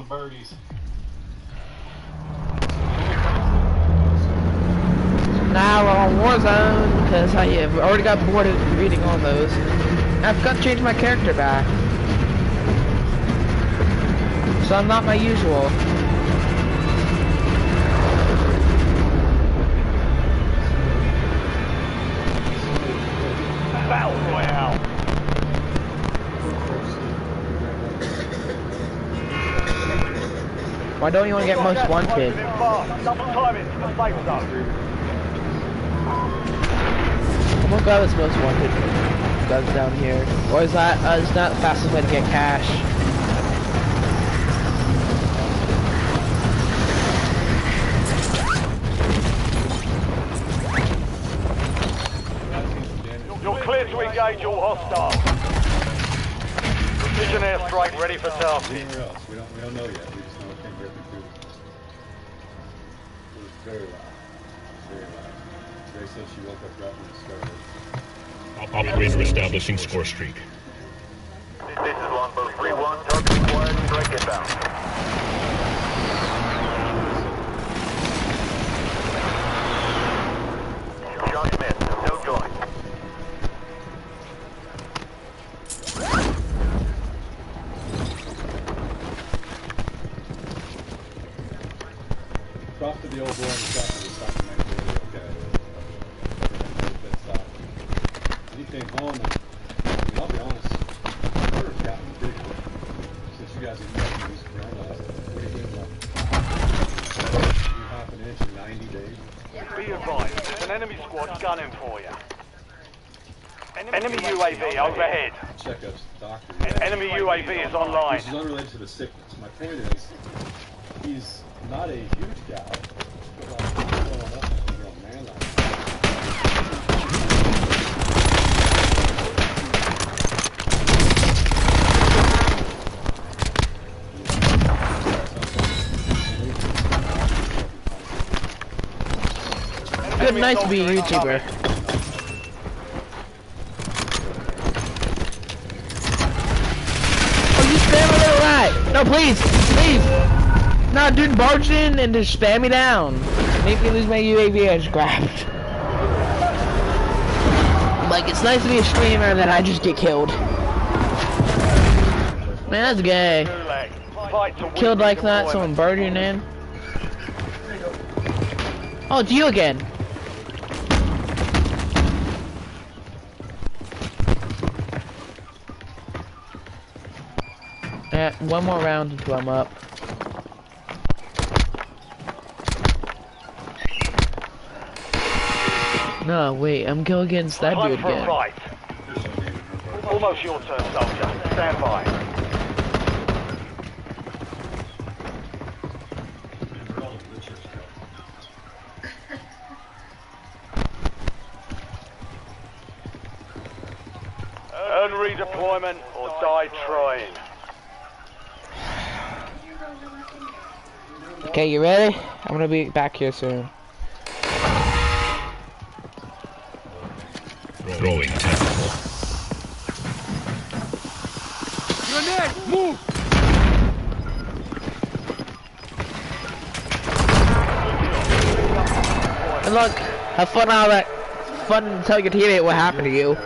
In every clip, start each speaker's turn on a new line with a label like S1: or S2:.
S1: birdies.
S2: Now we're on Warzone because I have already got bored of reading all those. I've got to change my character back. So I'm not my usual.
S3: Battle Royale.
S2: Why don't you want to get most wanted?
S3: Double time it to the safe zone.
S2: I'm gonna grab this most wanted guns down here. Or is that it's not the fastest way to get cash?
S3: You're clear to engage all hostiles. Precision airstrike ready for tasking.
S1: Anywhere else? We don't know yet. We just know it came ripping through. It was very loud. Very loud. Ray said she woke up right when it started.
S4: Operator establishing score streak.
S3: This is Longbow 3-1, target acquired, strike inbound. John Smith, no join.
S1: Crossed to the old door and the shop was stopping right there. Okay. That stopped. And he came home and, I'll be honest, the order's gotten big since you guys have been these ground last. What do you think about 2.5 inch in 90 days?
S3: Be advised, there's an enemy squad gunning for you. Enemy UAV overhead.
S1: Checkups, doctor.
S3: Enemy UAV is online.
S1: This is unrelated to the sickness. My point is, he's not a huge guy. But like, he's growing up and he's a man like that.
S2: Good night to be a YouTuber. Oh, you spam a little right. No, please, please. No, dude, barge in and just spam me down. Make me lose my UAV I just grabbed. Like, it's nice to be a streamer and then I just get killed. Man, that's gay. Killed like that, someone barging in. Oh, it's you again. Yeah, one more round until I'm up. No, wait, I'm going against that dude again.
S3: Right. Almost your turn, soldier. Stand by. Earn redeployment or die trying.
S2: Okay, you ready? I'm gonna be back here soon.
S4: Throwing tentacle.
S3: Grenade, move!
S2: Good luck. Have fun all that. Fun and tell your teammate what happened to you.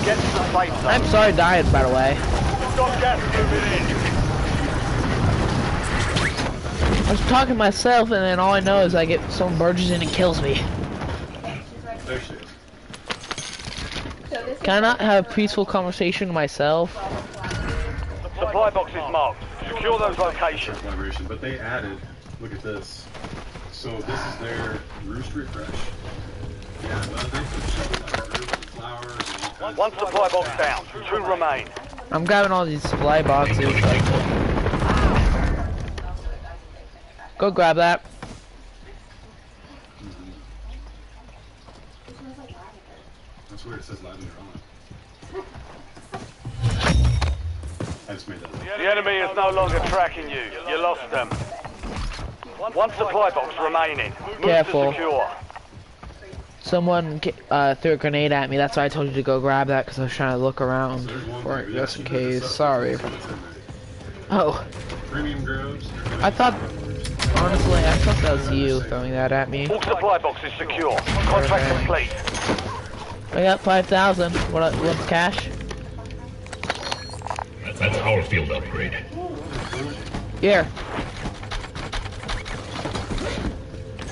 S3: Get to the safe zone.
S2: I'm sorry dying, by the way.
S3: Got gas moving in.
S2: I was talking to myself and then all I know is I get someone barges in and kills me.
S1: There she is.
S2: Can I not have a peaceful conversation with myself?
S3: Supply box is marked. Secure those locations.
S1: Vibration, but they added, look at this. So this is their roost refresh. Yeah, but they put shit like flowers and all kinds
S3: One
S1: of
S3: supply box down. 2 remain.
S2: I'm grabbing all these supply boxes. Go grab that.
S1: That's weird, it says lavender on it. I just made that up.
S3: The enemy is no longer tracking you. You lost them. One supply box remaining. Move
S2: Careful.
S3: to secure.
S1: So
S2: Someone threw a grenade at me. That's why I told you to go grab that because I was trying to look around for it just in case. Sorry. Oh.
S1: Premium groves.
S2: I thought, honestly, I thought that was you throwing that at me.
S3: All supply boxes secure. Contract complete.
S2: I got 5,000. What's cash?
S4: That's our field upgrade.
S2: Here.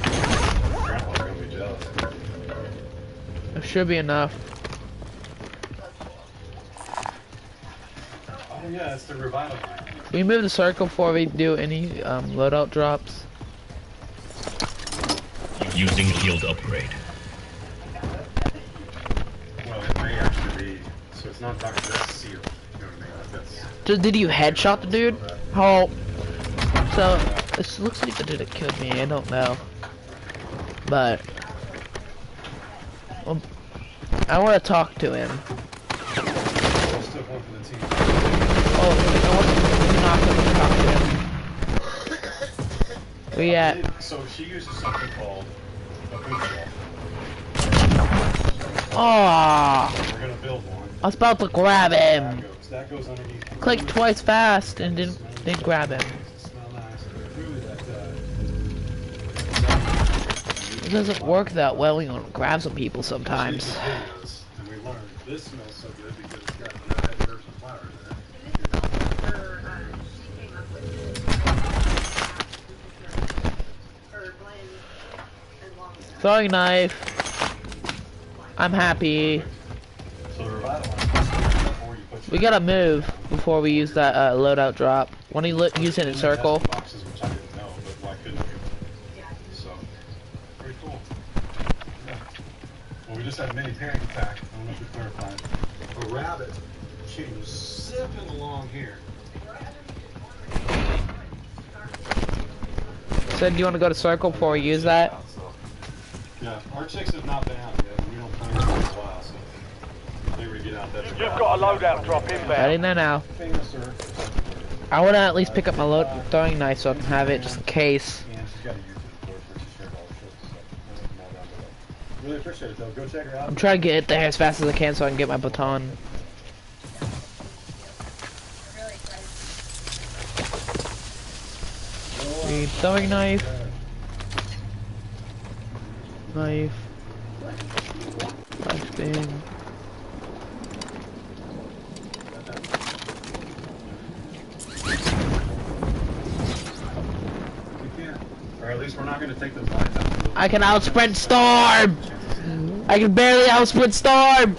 S1: Grandpa's gonna be jealous.
S2: There should be enough.
S1: Oh yeah, it's the revival.
S2: We move the circle before we do any loadout drops.
S4: Using field upgrade.
S1: Well, it may actually be. So it's not Dr. That's sealed. You know what I mean? Like that's.
S2: Just, did you headshot the dude? Oh. So, this looks like the dude that killed me. I don't know. But. I want to talk to him.
S1: Still one for the team.
S2: Oh, I want to talk to him. We at?
S1: So she uses something called a boot
S2: Oh,
S1: We're gonna build one.
S2: I was about to grab him.
S1: That goes underneath.
S2: Click twice fast and didn't grab him.
S1: Smell nice. Really
S2: It doesn't work that well when you want to grab some people sometimes.
S1: And we learned this smells so good because it's got red herbs and flowers in it.
S2: Throwing knife. I'm happy.
S1: So the revital before you put
S2: We gotta move before we use that loadout drop. When you use it in circle.
S1: boxes, which I didn't know, but why couldn't you? So pretty cool. Yeah. Well, we just had a mini panic attack. I don't know if we clarified. A rabbit came zipping along here.
S2: So do you want to go to circle before we use that?
S1: Yeah, our chicks have not been out yet. We don't plan to for a while, so if they were to get out there.
S3: You've got a loadout drop
S2: Right
S3: inbound.
S2: in there now.
S1: Famous, sir.
S2: I want to at least pick up my throwing knife so I can have it just in case.
S1: And she's got a YouTube course where she shared all the shirts, so really appreciate it, though. Go check her out.
S2: I'm trying to get there as fast as I can so I can get my baton. Throwing knife. Knife. Flashbang.
S1: Or at least we're not going to take those lines out.
S2: I can outsprint Storm! I can barely outsprint Storm!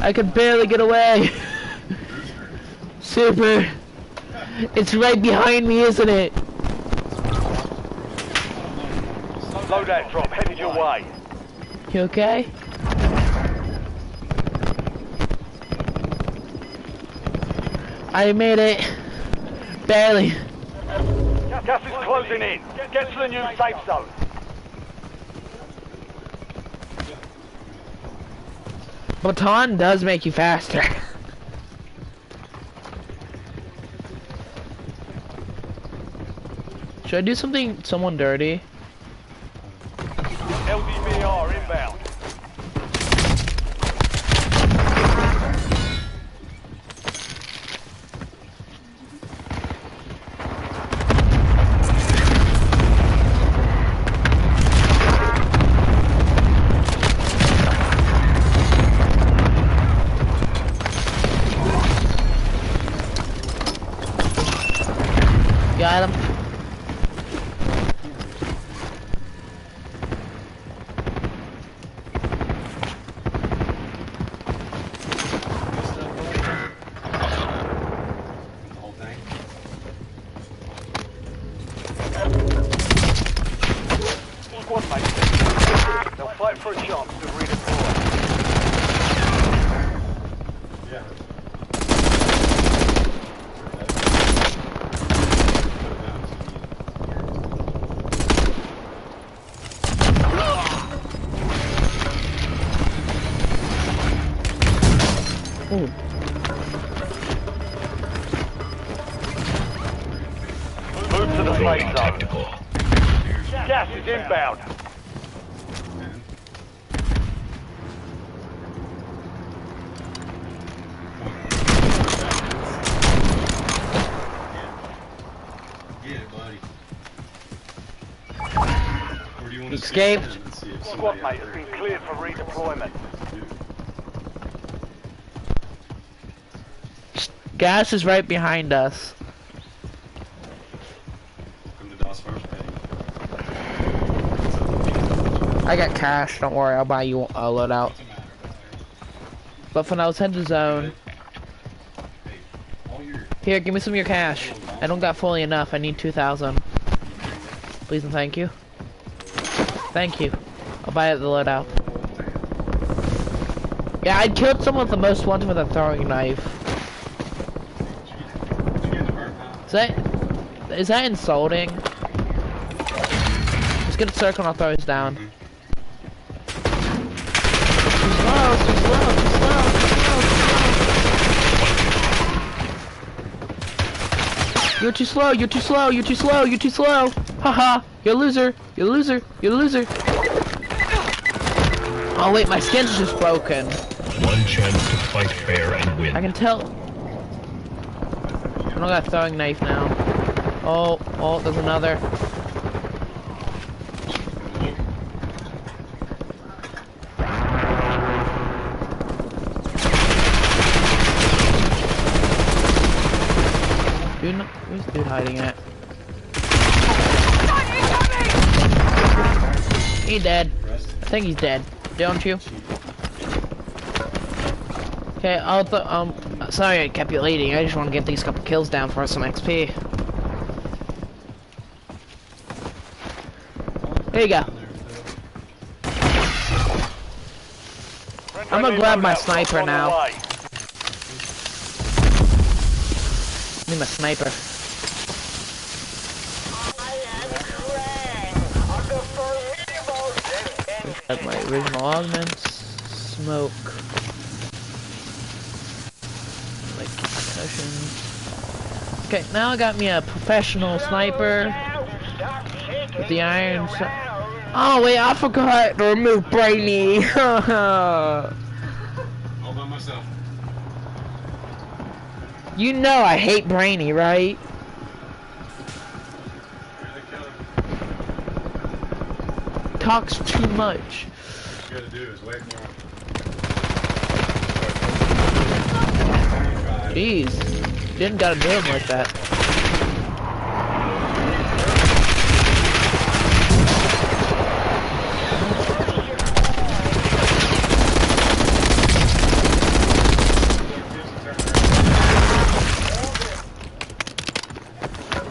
S2: I can barely get away! Super! It's right behind me, isn't it?
S3: Loadout drop headed your way.
S2: You okay? I made it. Barely.
S3: Gas is closing in. Get to the new safe zone.
S2: Baton does make you faster. Should I do someone dirty?
S3: LDVR inbound.
S2: Got him.
S1: The whole thing.
S3: Squad mates. They'll fight for a chance to redeploy.
S1: Yeah.
S3: to the
S4: Throwing
S3: safe zone.
S4: tactical.
S3: Gas is inbound.
S1: Get it, buddy. Or do you want to
S2: Escape.
S1: sit in and see if
S3: Squad
S1: somebody
S3: mate
S1: out
S3: has
S1: there
S3: been cleared for redeployment.
S2: Gas is right behind us.
S1: Welcome to DOS First Pay.
S2: I got cash, don't worry, I'll buy you a loadout.
S1: What's the matter back there?
S2: But for now, let's head to zone.
S1: Hey, all your
S2: Here, give me some of your cash. I don't got fully enough, I need 2,000. Please and thank you. Thank you. I'll buy it the loadout. Yeah, I killed someone with the most wanted with a throwing knife. Is that insulting? Let's get a circle and I'll throw this down. Too slow. You're too slow, you're too slow, you're too slow, you're too slow. Haha, you're a loser, you're a loser, you're a loser. Oh wait, my skin's just broken.
S4: One chance to fight fair and win.
S2: I can tell. I don't got a throwing knife now. Oh, there's another. Dude, where's dude hiding at? He dead. I think he's dead. Don't you? Okay, sorry I kept you waiting. I just want to get these couple kills down for some XP. There you go. I'm gonna grab my sniper now. Need my sniper. Got my original augments. Smoke. Like concussions. Okay, now I got me a professional sniper with the iron. Oh wait, I forgot to remove Brainy.
S1: all by myself.
S2: You know I hate Brainy, right? Talks too much.
S1: What you gotta do is wait for him.
S2: Jeez, didn't gotta do him like that.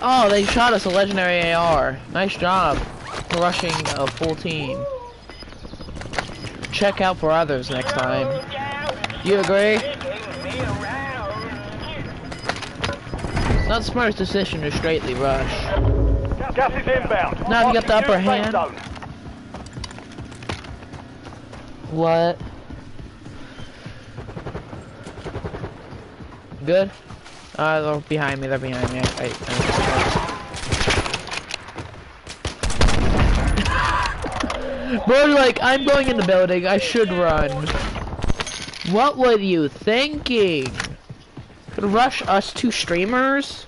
S2: Oh, they shot us a legendary AR. Nice job for rushing a full team. Check out for others next time. You agree? It's not the smartest decision to straightly rush.
S3: Gas is inbound.
S2: Now you got the upper hand. What? Good? They're behind me, they're behind me. Bro, like, I'm going in the building, I should run. What were you thinking? Could rush us two streamers?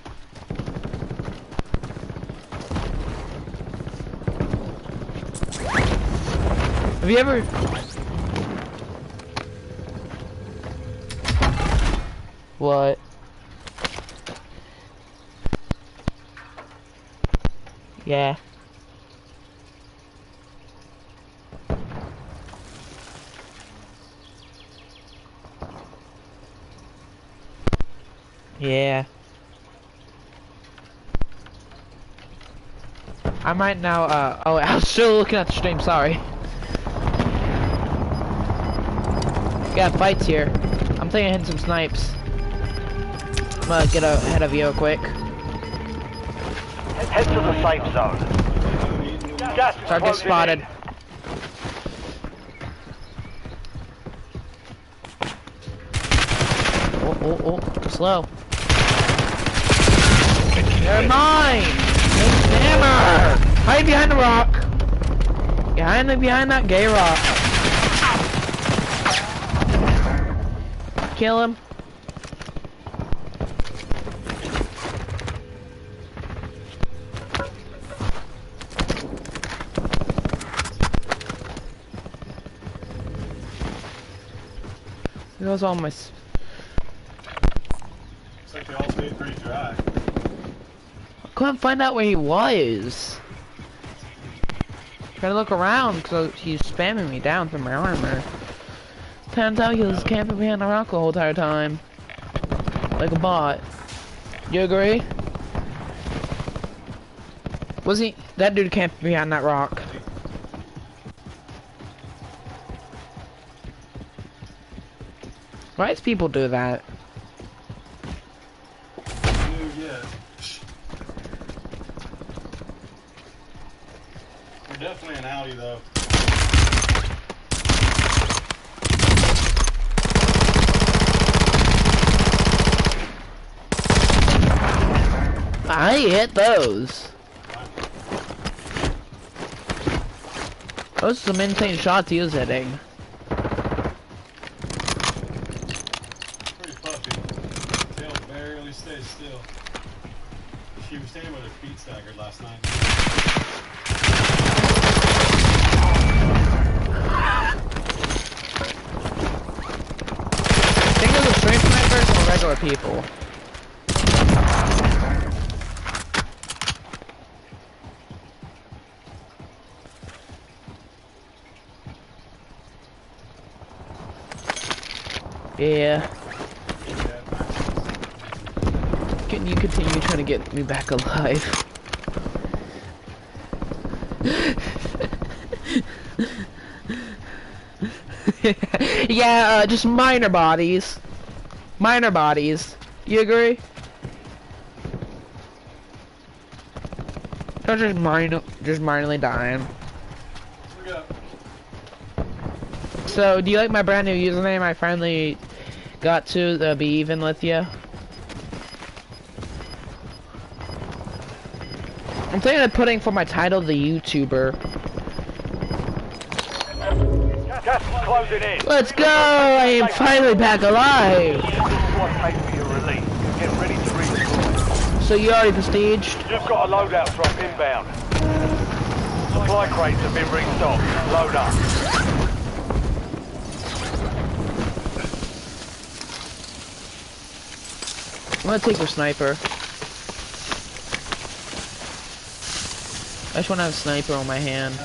S2: Have you ever... What? Yeah. Yeah. I might now, oh, I was still looking at the stream, sorry. Got fights here. I'm thinking of hitting some snipes. I'm gonna get ahead of you real quick.
S3: Head to the safe zone. Gas is
S2: Target
S3: closing
S2: spotted.
S3: in.
S2: Oh, slow. They're mine! They Hide behind the rock. Behind that gay rock. Kill him. There goes all my.
S1: Looks like they all stayed pretty dry.
S2: I couldn't find out where he was. Trying to look around because he's spamming me down through my armor. Turns out he was camping behind the rock the whole entire time. Like a bot. You agree? Was he? That dude camping behind that rock. Why does people do that?
S1: Yeah. We're definitely an Audi though.
S2: I hit those. Those are some insane shots he was hitting.
S1: Pretty puffy. Tail barely stays still. She was standing with her feet staggered last night.
S2: Think of the strength snipers or regular people? Yeah. Can you continue trying to get me back alive? Yeah, just minor bodies. Minor bodies. You agree? They're just minorly dying. So, do you like my brand new username? I finally got to be even with you. I'm thinking of putting for my title the YouTuber.
S3: Gas is closing in.
S2: Let's go! I am finally back alive!
S3: Squad take for your release. Get ready to redeploy.
S2: So you already prestiged?
S3: You've got a loadout drop inbound. Supply crates have been restocked. Load up.
S2: I'm gonna take your sniper. I just wanna have a sniper on my hand.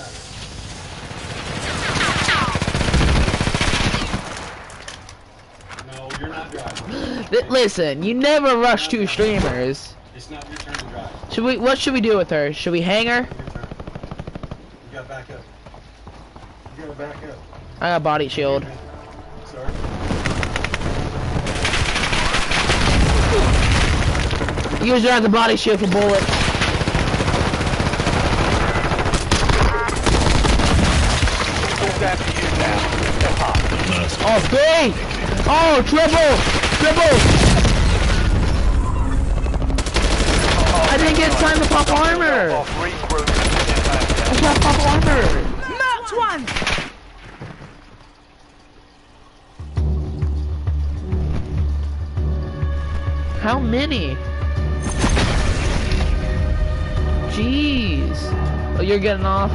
S1: No, you're not driving.
S2: Listen, you never rush two streamers.
S1: It's not your turn to drive.
S2: What should we do with her? Should we hang her?
S1: Your turn. You gotta back up. You gotta back up.
S2: I got body shield.
S1: Sorry.
S2: Use her as a body shield for bullets.
S3: All down to you now. Step up.
S2: Oh, three! Oh, triple! Triple! I didn't get time to pop armor!
S3: Off regroup.
S2: I got pop armor!
S5: Not one!
S2: How many? Jeez. Oh, you're getting off?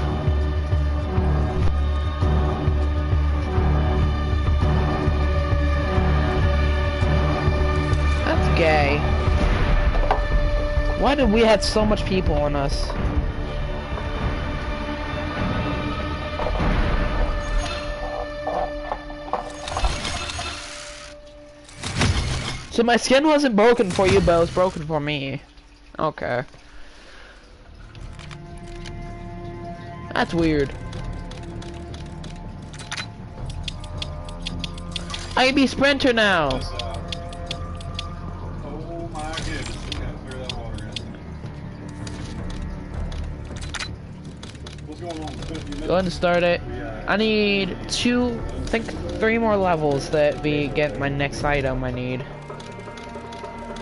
S2: That's gay. Why did we have so much people on us? So my skin wasn't broken for you, but it was broken for me. Okay. That's weird. I can be Sprinter now.
S1: Oh my goodness, we gotta clear that water in. What's going on? It's been a few minutes.
S2: Go ahead and start it. I need I think 3 more levels that we get my next item I need.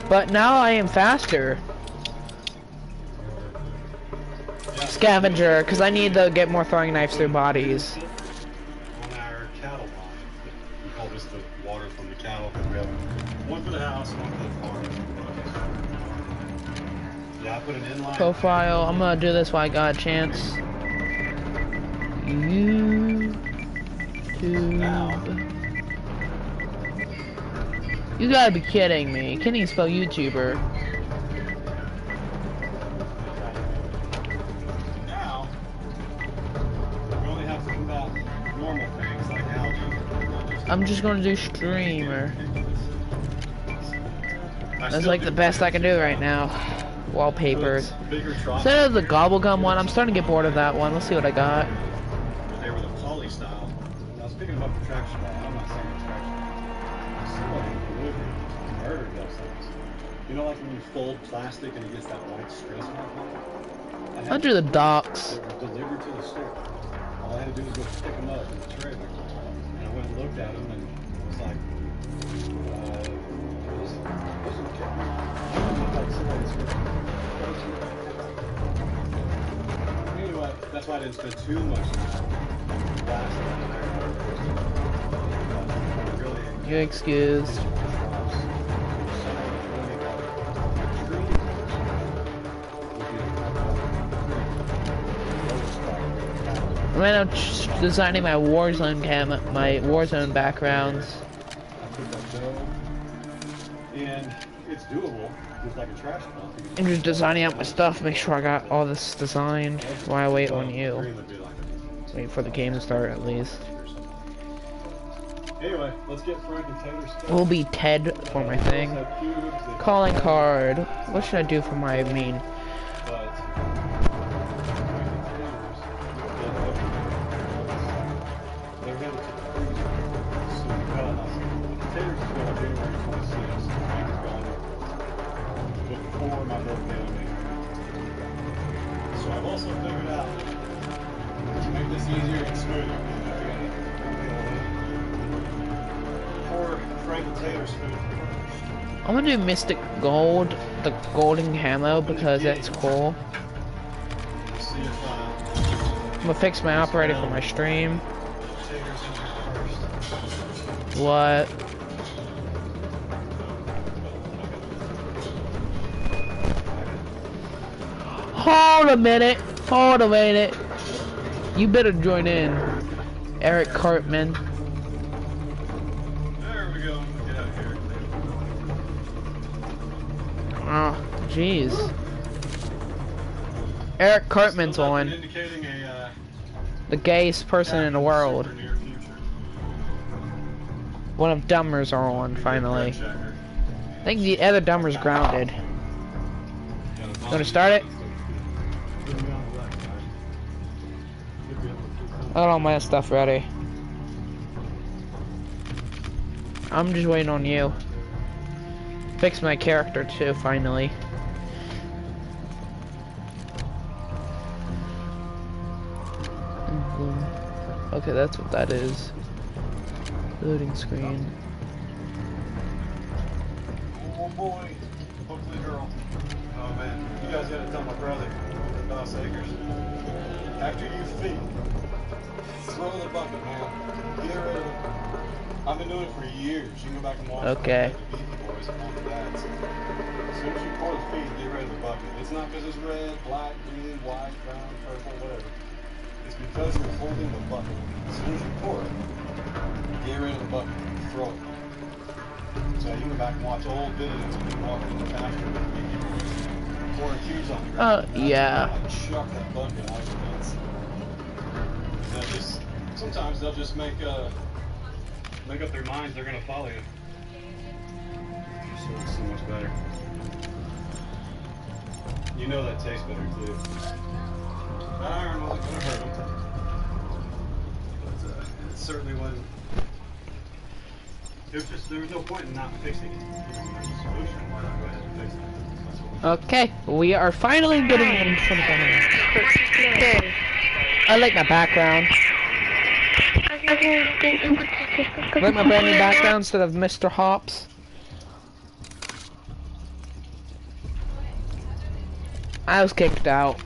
S2: But now I am faster.
S1: Yeah.
S2: Scavenger, because I need to get more throwing knives through bodies.
S1: On our cattle line, we call this the water from the cattle. We have one for the house, one for the farm. Yeah, I put an inline
S2: Profile. I'm gonna do this while I got a chance. YouTube. You gotta be kidding me. Can't even spell YouTuber.
S1: Now, we only have to think about normal things like algae.
S2: I'm just gonna do streamer. That's like the best I can do right now. Wallpapers. Instead of the gobblegum one, I'm starting to get bored of that one. Let's see what I got.
S1: They were the poly style. I was picking them up for traction style. I'm not saying it's traction. Somebody would murdered those things. You know, like when you fold plastic and it gets that white stress mark on it?
S2: Under the docks.
S1: They were delivered to the store. All I had to do was go pick them up in the trailer. And I went and looked at them and was like, anyway, that's why I didn't spend too much last time. Really,
S2: You're excused. I'm right now designing my Warzone my Warzone backgrounds.
S1: And it's doable. It's like a trash pump.
S2: I'm just designing out my stuff, make sure I got all this designed while I wait on you. Wait for the game to start at least.
S1: Anyway, let's get Frank and Taylor stuff.
S2: We'll be Ted for my thing. Calling card. What should I do for my main?
S1: So I've also figured out to make this easier and smoother. For Frank and Taylor's food.
S2: I'm gonna do Mystic Gold, the golden camo, because that's cool.
S1: See if
S2: I'm gonna fix my operator for my stream. What? Hold a minute. Hold a minute. You better join in, Eric Cartman.
S1: There we go. Get out of here.
S2: Oh, jeez. Eric Cartman's on.
S1: Indicating a,
S2: The gayest person in the world.
S1: near future.
S2: One of Dummers are on, finally. I think the other Dummer's grounded. You wanna start it? I got all my stuff ready. I'm just waiting on you. Fix my character too, finally. Okay, that's what that is. Loading screen.
S1: Oh boy. Hopefully girl. Oh man. You guys gotta tell my brother, Dos Acres. After you feed, throw the bucket, man. Get rid of it. I've been doing it for years. You can go back and watch
S2: Okay.
S1: the Beastie Boys on the dads. As soon as you pour the feed, get rid of the bucket. It's not because it's red, black, green, white, brown, purple, whatever. It's because you're holding the bucket. As soon as you pour it, get rid of the bucket. Throw it. So you can go back and watch old videos of me walking in the pasture with the Beastie Boys, pouring cubes on the ground.
S2: Yeah.
S1: I chuck that bucket out the fence. Sometimes they'll just make up their minds they're gonna follow you. So it's so much better. You know that tastes better too. Iron wasn't gonna hurt them. But it certainly wasn't. There was no point in not fixing it. You know, there's a solution. Why not go ahead and fix it? That's what we
S2: Okay, we are finally getting in front of the I like my background. I like my brand new background instead of Mr. Hops. I was kicked out.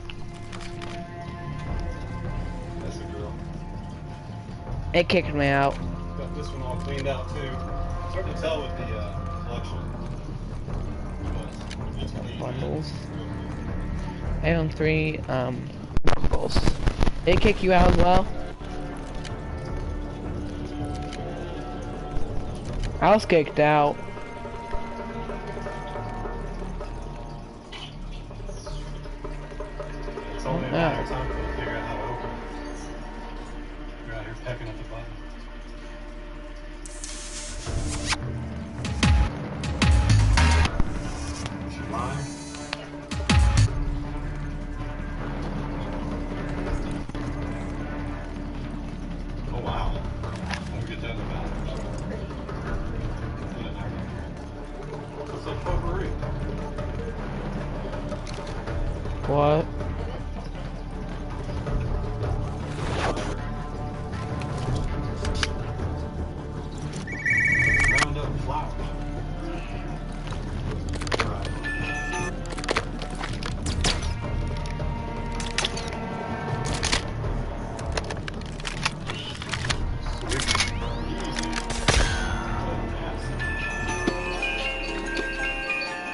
S2: It kicked me out.
S1: Got this one all cleaned out too. It's hard to tell with the collection. But it's pretty easy.
S2: Bundles. I own 3 bundles. It kick you out as well? I was kicked out.
S1: It's only a matter of time to figure out how to open it. You're out here pecking at the button. She lying? Oh wow. Let me get that in the back. What's up, potpourri?
S2: What?
S1: Round up flowers.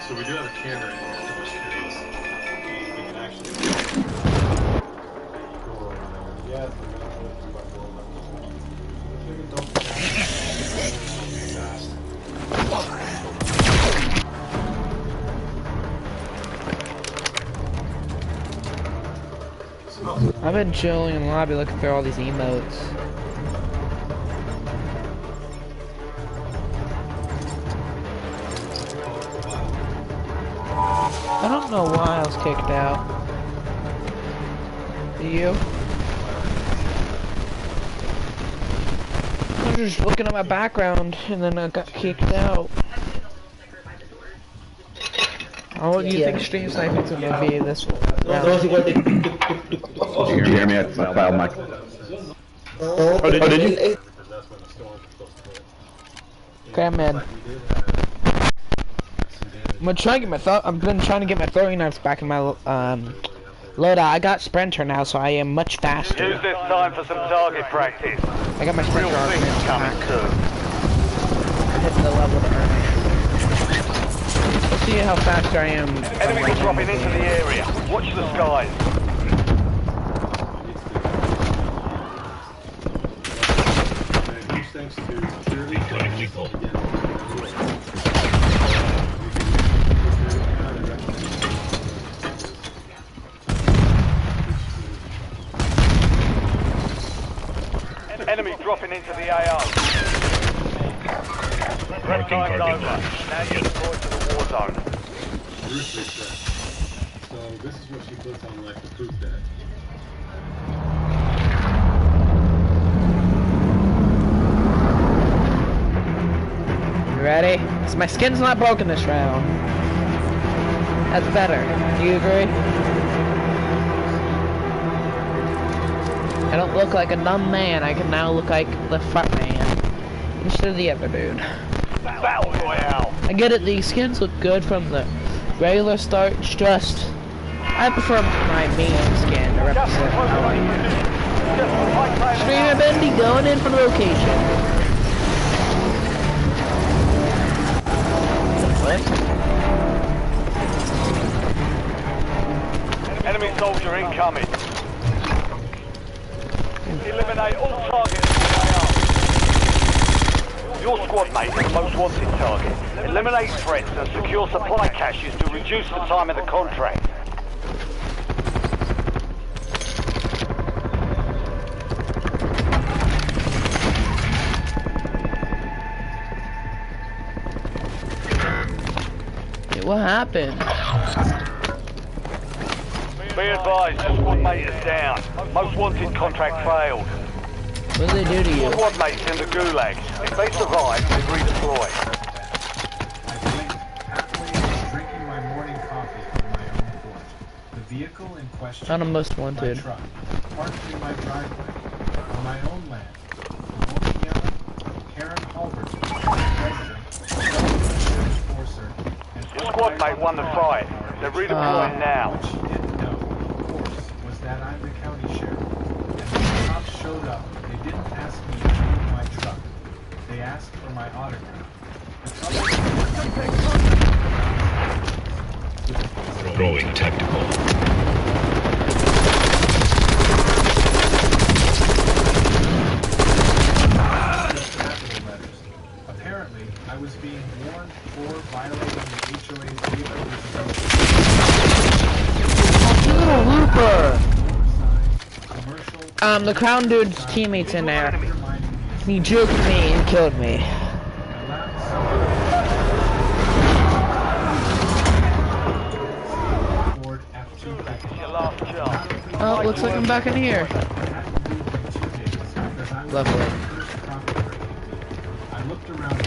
S1: So we do have a camera in here, I'm just curious. We can actually go over there. Yes, we're going to go through my door.
S2: I've been chilling in the lobby looking through all these emotes. I don't know why I was kicked out. Do you? I was just looking at my background and then I got kicked out. Oh, you think stream sniping's gonna be this round?
S5: Did you hear me? I filed my. Oh, did you?
S2: Okay, man. I'm gonna try to get my I've been trying to get my throwing knives back in my loadout. I got Sprinter now, so I am much faster.
S3: Use this time for some target practice.
S2: I got my Sprinter
S3: Real
S2: on.
S3: things coming soon.
S2: I hit the level to earn it. Let's see how fast I am.
S3: Enemies dropping into the area. Watch the skies.
S1: Thanks to security.
S4: Lethal.
S3: Enemy dropping into the AO. Red time's over. Now you're deployed to the war zone.
S1: Bruce reset. So this is what she puts on like the proof deck.
S2: You ready? So my skin's not broken this round. That's better. Do you agree? I don't look like a dumb man. I can now look like the front man instead of the other dude.
S3: Battle Royale.
S2: I get it. These skins look good from the regular start. It's just I prefer my main skin to represent how I am. TNF Bendy going in for the location.
S3: Enemy soldier incoming. Eliminate all targets in the AO. Your squad mate is the most wanted target. Eliminate threats and secure supply caches to reduce the time of the contract.
S2: Hey, what happened?
S3: Be advised, your squad mate is down. Most wanted contract failed.
S2: What did they do to you?
S3: Squad mates in the gulag. If they survive, they redeploy.
S6: Drinking my morning coffee on my own porch. The vehicle in question.
S2: Found a most wanted.
S6: My truck, parked in my driveway, on my own land. The woman yelling, Karen Halberton, resident, enforcer, and
S3: Your squad mate won the fight. They're redeploying now.
S6: what she didn't know, of course, was that I'm the county sheriff. And when the cops showed up, they didn't ask me
S4: Going tactical.
S6: Capital letters. Apparently, I was being warned for violating the HOA's vehicle
S2: You little looper!
S6: commercial.
S2: The crown dude's teammates in there. He juked me and killed me. Oh, looks like I'm back in here. Lovely.
S6: I looked around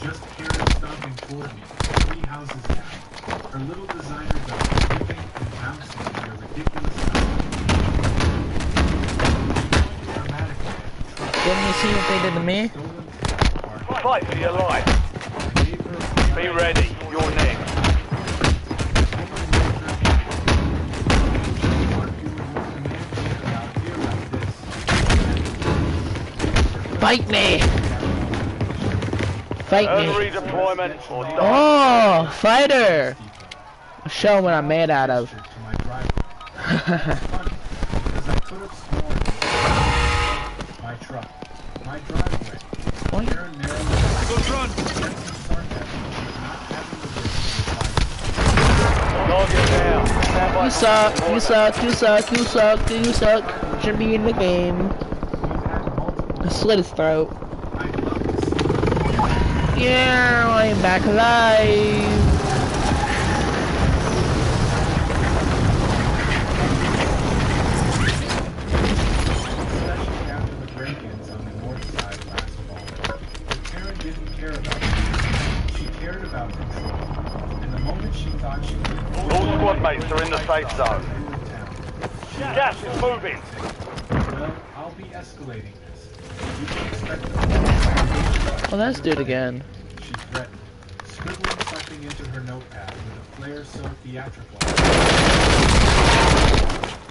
S6: just Karen stomping toward me, 3 houses down. Her little designer dog skipping and bouncing at a ridiculous
S2: Didn't you see what they did to me?
S3: Fight for your life. Be ready. You're next.
S2: Fight me! Fight
S3: Earn
S2: me!
S3: redeployment or die.
S2: Oh, fighter! Show what I'm made out of.
S6: My truck, my driveway.
S2: What?
S3: Target down. Stand by
S2: You suck, you suck, you suck, you suck, you suck. Should be in the game. I slit his throat. Yeah, I'm back alive.
S6: Especially after the break-ins on the north side last fall. But Karen didn't care about it. She cared about control. And the moment she thought she could...
S3: All squad mates are in the safe zone. Gas is moving.
S6: Well, I'll be escalating this. You can expect the...
S2: Well, let's do it again.
S6: She threatened, scribbling something into her notepad with a flair so theatrical.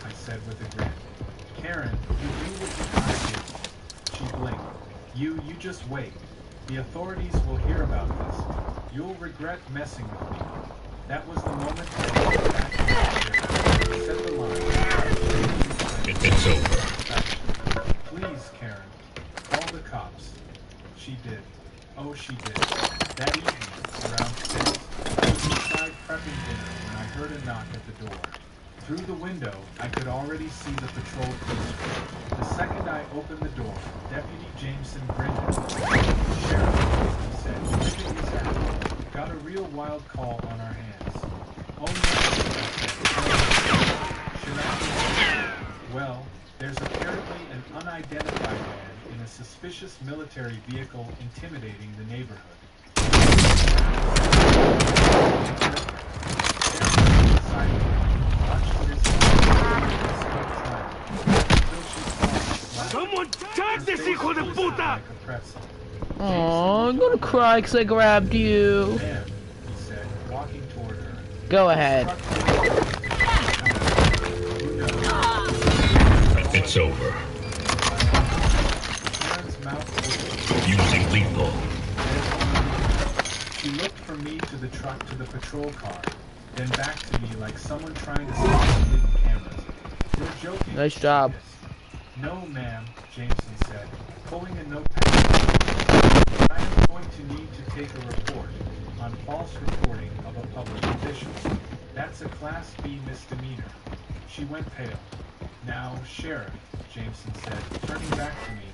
S6: I said with a grin. Karen, you knew what you tried to. She blinked. You just wait. The authorities will hear about this. You'll regret messing with me. That was the moment I went back to the ship. Set the line.
S4: It's over.
S6: Please, Karen, call the cops. She did. Oh, she did. That evening, around 6, I was inside prepping dinner when I heard a knock at the door. Through the window, I could already see the patrol cruiser. The second I opened the door, Deputy Jameson grinned at me. Sheriff, he said, look at these assholes. Got a real wild call on our hands. Oh no, I said. Should I? Well, there's apparently an unidentified man in a suspicious military vehicle intimidating the neighborhood.
S3: Someone tag this hijo de puta!
S2: Oh, I'm gonna cry because I grabbed you.
S6: Ma'am, he said, walking toward her.
S2: Go ahead.
S4: It's over.
S6: Karen's mouth
S4: Using lethal.
S6: She looked from me to the truck to the patrol car, then back to me like someone trying to stop the hidden cameras. You're joking.
S2: Nice job.
S6: No, ma'am, Jameson said, pulling a notepad. I am going to need to take a report on false reporting of a public official. That's a Class B misdemeanor. She went pale. Now, Sheriff, Jameson said, turning back to me,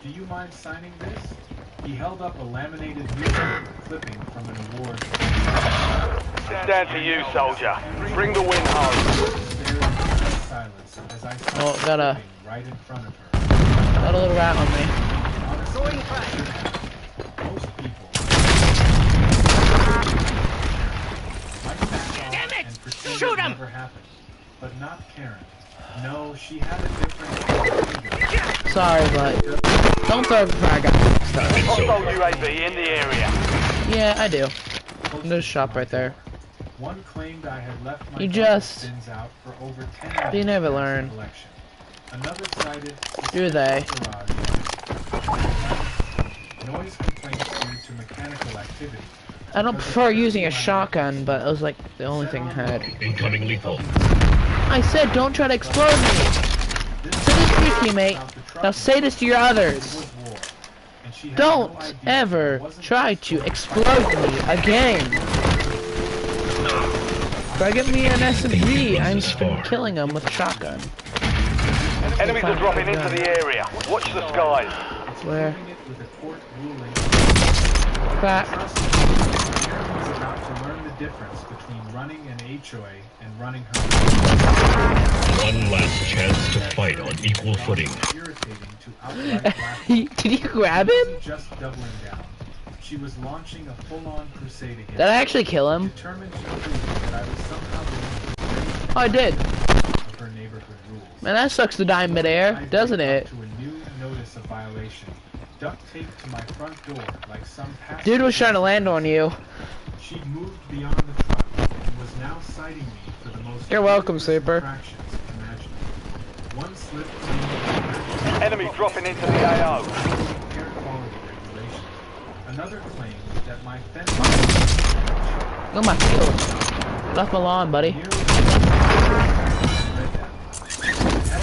S6: do you mind signing this? He held up a laminated newspaper clipping from an award.
S3: Stand to you, soldier. Bring the win home.
S6: Silence as I saw
S2: Oh, got a
S6: right in front of her.
S2: got a little rat on me.
S6: Most people might back off and pretend it never happened, but not Karen. No, she had a different.
S2: Sorry, but don't throw the flag out next time.
S3: Hostile UAV in the area.
S2: Yeah, I do. There's a shop right there.
S6: One claimed I had left my
S2: You just-
S6: bins out for over 10 hours.
S2: They never
S6: after
S2: learn.
S6: collection. Another cited
S2: Do they?
S6: noise complaints due to mechanical activity.
S2: I don't prefer using a shotgun, but it was like the only thing I had.
S4: Incoming lethal.
S2: I said don't try to explode me! Say this to your teammate. Now say this to your others. Don't ever try to explode me again! Try get me an SMG, I'm just killing them with a shotgun.
S3: Enemies are dropping into the area. Watch the skies.
S2: Where? Fact.
S6: Karen's about to learn the difference between running an HOA and running her.
S4: One last chance to fight on equal footing.
S6: Irritating to outright laughter.
S2: Did you grab him?
S6: Just doubling down. She was launching a full-on crusade against
S2: Did I actually kill him?
S6: determined to prove that I was somehow willing to
S2: Oh, I did.
S6: of her neighborhood rules.
S2: Man, that sucks to die in midair, doesn't it?
S6: To a new notice of violation, duct taped to my front door like some
S2: Dude was trying to land on you.
S6: She'd moved beyond the truck and was now citing me for the most
S2: You're welcome,
S6: ridiculous
S2: Super.
S6: infractions imaginable. One slip
S3: Enemy dropping into the AO.
S6: air quality regulation. Another claimed that my fence
S2: Look at my field. Left my lawn, buddy.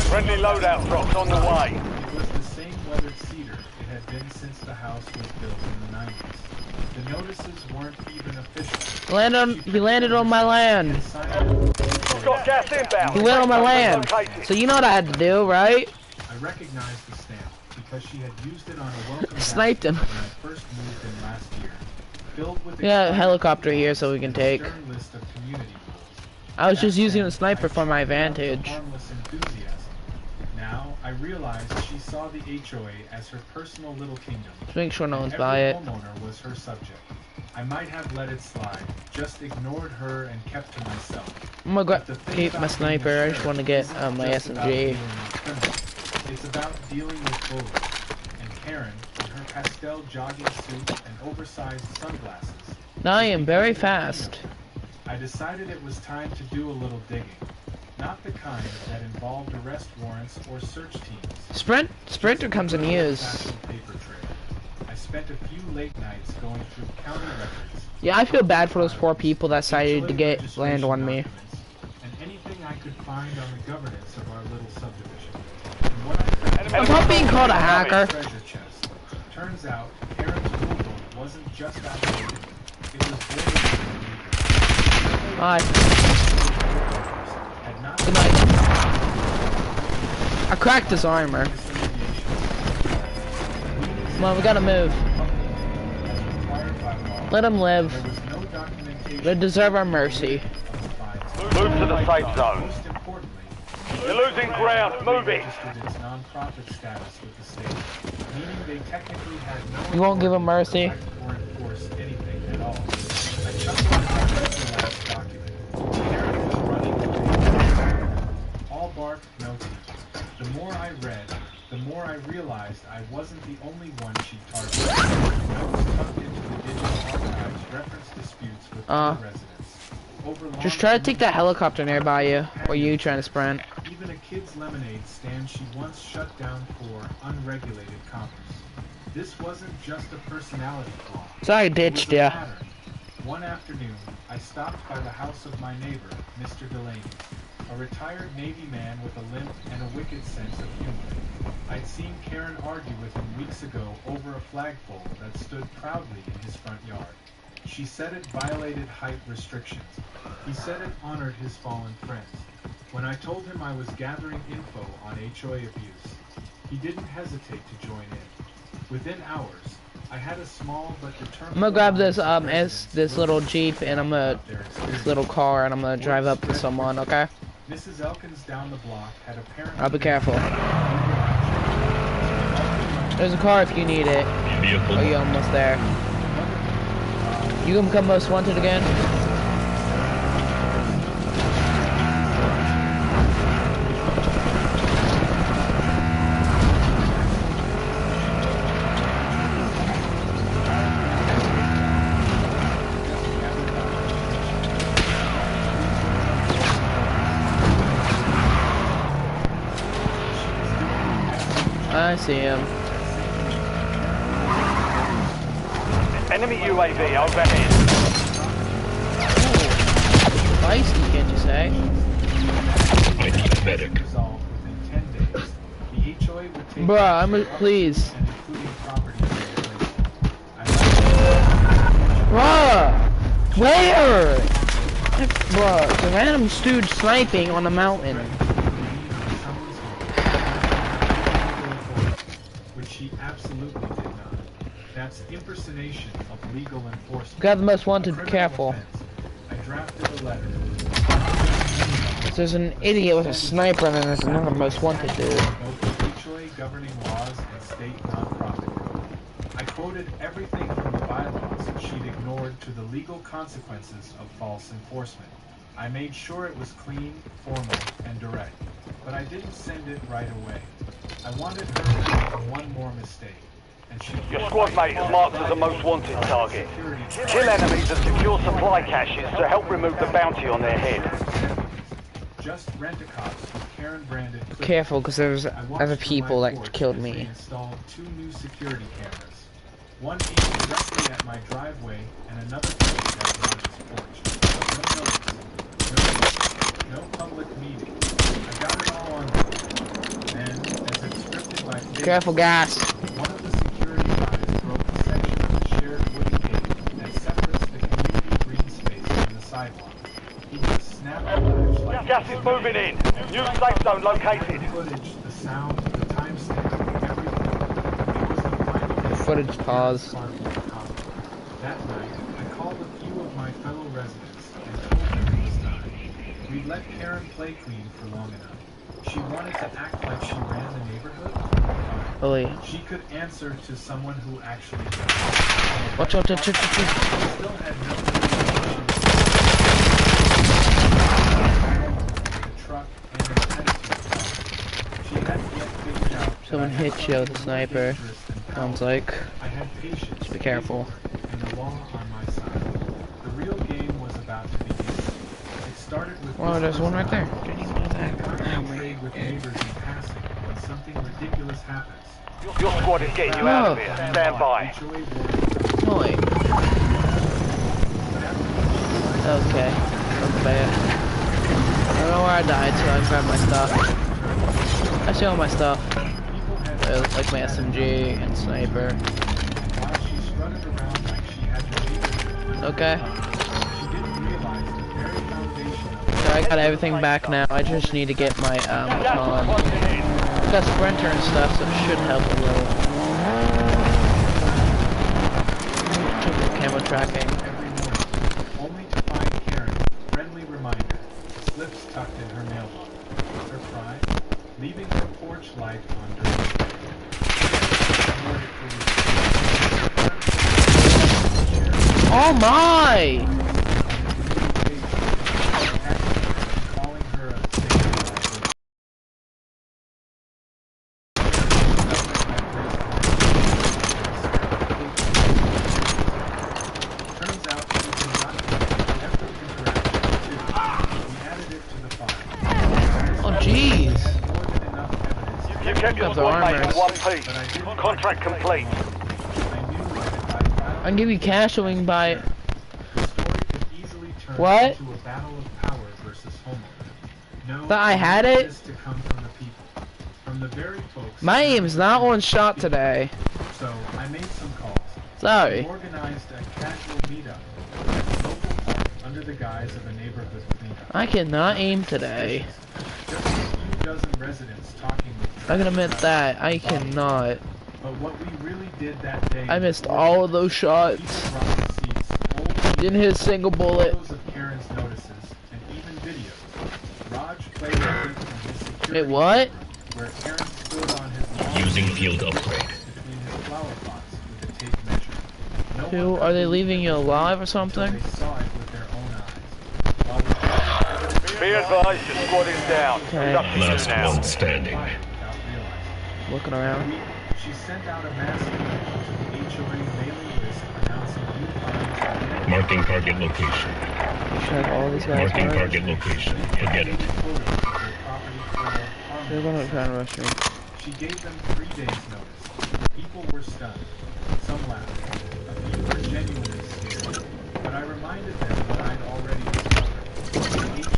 S3: Friendly loadout drops on the way.
S6: It was the same weathered cedar it had been since the house was built in the 90s. The notices weren't even official.
S2: He landed on my land.
S3: We've got gas inbound.
S2: He went on my land.
S3: Located.
S2: So you know what I had to do, right?
S6: I recognized the stamp because she had used it on a welcome
S2: Sniped him.
S6: when I first moved in last year. Filled with
S2: We got a
S6: excitement
S2: helicopter here so we can
S6: and a
S2: take.
S6: stern list of community rules.
S2: I was just
S6: Back
S2: using
S6: then,
S2: the sniper
S6: I
S2: for my
S6: tried out the
S2: advantage.
S6: harmless enthusiasm. Now I realized she saw the HOA as her personal little kingdom.
S2: Just make sure no
S6: and
S2: one's by
S6: every
S2: it.
S6: homeowner was her subject. I might have let it slide, just ignored her and kept to myself.
S2: I'm gonna
S6: But the thing
S2: keep my
S6: about being a
S2: sniper. I just
S6: sheriff
S2: want to get
S6: isn't
S2: my
S6: just about
S2: SMG.
S6: dealing with criminals. It's about dealing with bullies. And Karen, in her pastel jogging suit and oversized sunglasses.
S2: Now I am very fast.
S6: I decided it was time to do a little digging. Not the kind that involved arrest warrants or search teams.
S2: Sprinter comes in use.
S6: Old-fashioned paper trail. I spent a few late nights going through county records.
S2: Yeah, I feel bad for those poor people that decided to get land on me.
S6: And anything I could find on the governance of our little subdivision. And what I found
S2: I'm not being called a hacker.
S6: treasure chest. Turns out Karen's rulebook wasn't just outdated. It was very
S2: Bye.
S6: had not
S2: Good night. I cracked his armor. Come on, we gotta move. Let him live.
S6: There was no documentation.
S2: They deserve our mercy.
S3: Move to the safe zone.
S6: Most importantly,
S3: You're losing ground. Move it.
S6: registered its non-profit status with the state, meaning they technically had no
S2: You won't give 'em mercy?
S6: authority to collect or enforce anything at all. I chuckled as I read the last document. Karen was running away. All bark, no teeth. The more I read, the more I realized I wasn't the only one she targeted. Notes tucked into the digital archives reference disputes with other residents. Over
S2: Just
S6: long
S2: try to take that helicopter nearby you, or you trying to sprint.
S6: even a kid's lemonade stand she once shut down for unregulated commerce. This wasn't just a personality flaw.
S2: Sorry, I
S6: It was
S2: ditched
S6: a
S2: ya.
S6: pattern. One afternoon, I stopped by the house of my neighbor, Mr. Delaney, a retired Navy man with a limp and a wicked sense of humor. I'd seen Karen argue with him weeks ago over a flagpole that stood proudly in his front yard. She said it violated height restrictions. He said it honored his fallen friends. When I told him I was gathering info on HOA abuse, he didn't hesitate to join in. Within hours, I had a small but determined...
S2: I'm gonna grab this this little Jeep and I'm gonna this little car and I'm gonna drive up to someone, okay?
S6: Mrs. Elkins down the block had apparently...
S2: I'll be careful. There's a car if you need it.
S4: Vehicle
S2: Oh, you're almost there. You gonna become most wanted again? I see him.
S3: Enemy UAV overhead.
S2: Bruh, please.
S6: and including property replacement.
S2: Bruh! Where? Bruh, the random dude sniping on the mountain.
S6: Which he absolutely did not. That's impersonation of legal enforcement.
S2: Got the most wanted,
S6: A criminal
S2: careful.
S6: offense. I drafted a letter.
S2: There's an idiot with a sniper and then there's another most wanted dude.
S6: Both the HOA governing laws and state nonprofit code. I quoted everything from the bylaws she'd ignored to the legal consequences of false enforcement. I made sure it was clean, formal, and direct, but I didn't send it right away. I wanted her to make one more mistake, and she...
S3: Your squad mate is marked as a most wanted target. Kill enemies and secure supply caches to help remove the bounty on their head.
S6: Just rent-a-cops with Karen branded.
S2: Careful, because there's
S6: I walked
S2: other
S6: through
S2: people
S6: my
S2: that
S6: porch
S2: killed
S6: as they
S2: me.
S6: installed 2 new security cameras. One aimed directly at my driveway and another pointed at Lodge's porch. No public meeting. I got it all on video. Then, as it's scripted by Facebook,
S2: Careful, gas.
S6: one of the security guys broke a section of the shared wooden gate that separates the community green space from the sidewalk. He just snapped the latch like
S3: Gas is moving in. New safe zone located.
S6: footage, the sound, the timestamp, everything. It was the final day.
S2: Footage pause.
S6: That night, I called a few of my fellow residents and told them it was time. We'd let Karen play clean for long enough. She wanted to act like she ran the neighborhood. Fine.
S2: Holy.
S6: She could answer to someone who actually did.
S2: Watch out,
S6: She still had no the truck and the attitude. She hadn't yet figured out that
S2: Someone
S6: I had
S2: hit you with a
S6: something more
S2: sniper.
S6: dangerous than power.
S2: Sounds like.
S6: I had patience.
S2: Just be careful.
S6: And the law on my side. The real game was about to begin. It started with.
S2: Oh, there's one right there.
S6: Didn't even know that. I got afraid with neighbors in passing when something ridiculous happens.
S3: Your squad is getting you out of here. Stand by.
S6: HOA warning.
S2: Holy. Okay. That's bad. I don't know where I died, so I can grab my stuff. I see all my stuff. Like my SMG and sniper.
S6: While she strutted around like she had the leadership,
S2: Okay.
S6: she didn't realize the very foundation of
S2: So I got everything back now. I just need to get my baton. Got sprinter and stuff, so it should help a little. Camera tracking.
S6: every morning, only to find Karen, friendly reminder, slips tucked in her mailbox. Her pride, leaving her porch light on during the day.
S2: Oh my!
S6: Calling her a saint. Turns out she did not every interaction too. We added it to the file.
S2: Oh jeez.
S6: Had more than enough evidence.
S3: You kept your
S2: Got the
S3: squad mate in
S2: armors.
S3: one piece. Contract complete.
S6: I knew that if I filed
S2: I can give you cash so we can buy.
S6: the story could easily turn
S2: What?
S6: into a battle of power versus homeowner. No,
S2: Thought I had
S6: wanted
S2: it?
S6: this to come from the people, from the very folks.
S2: My aim's not one shot today.
S6: So I made some calls.
S2: Sorry.
S6: Organized a casual meetup at the local park under the guise of a neighborhood cleanup.
S2: I cannot aim today.
S6: Just a few dozen residents talking with
S2: I can admit that. I cannot.
S6: But what we really did that day.
S2: I missed all of those shots.
S6: People brought receipts, old
S2: Didn't hit a single bullet.
S6: photos of Karen's notices, and even videos. Raj played a clip from his security
S2: Wait, what?
S6: camera where Karen stood on his lawn
S4: Using field upgrade.
S6: between his flower pots with a tape measure. No
S2: Who
S6: one
S2: are they
S6: could
S2: leaving you
S6: believe
S2: alive or
S6: until
S2: something?
S6: They saw it with their own eyes. While we found evidence
S3: Be advised, your squad is down.
S2: Okay.
S3: Conducting you
S4: Last
S3: now.
S4: one standing.
S6: without realizing.
S2: Looking around.
S6: She sent out a mass email to the HOA mailing list announcing new fines.
S4: Marking target location.
S2: Should have all these guys
S4: Marking
S2: marked.
S4: target location. Forget it.
S2: They're gonna try and rush me.
S6: She gave them 3 days notice. People were stunned. Some laughed. A few were genuinely scared. But I reminded them what I'd already discovered. The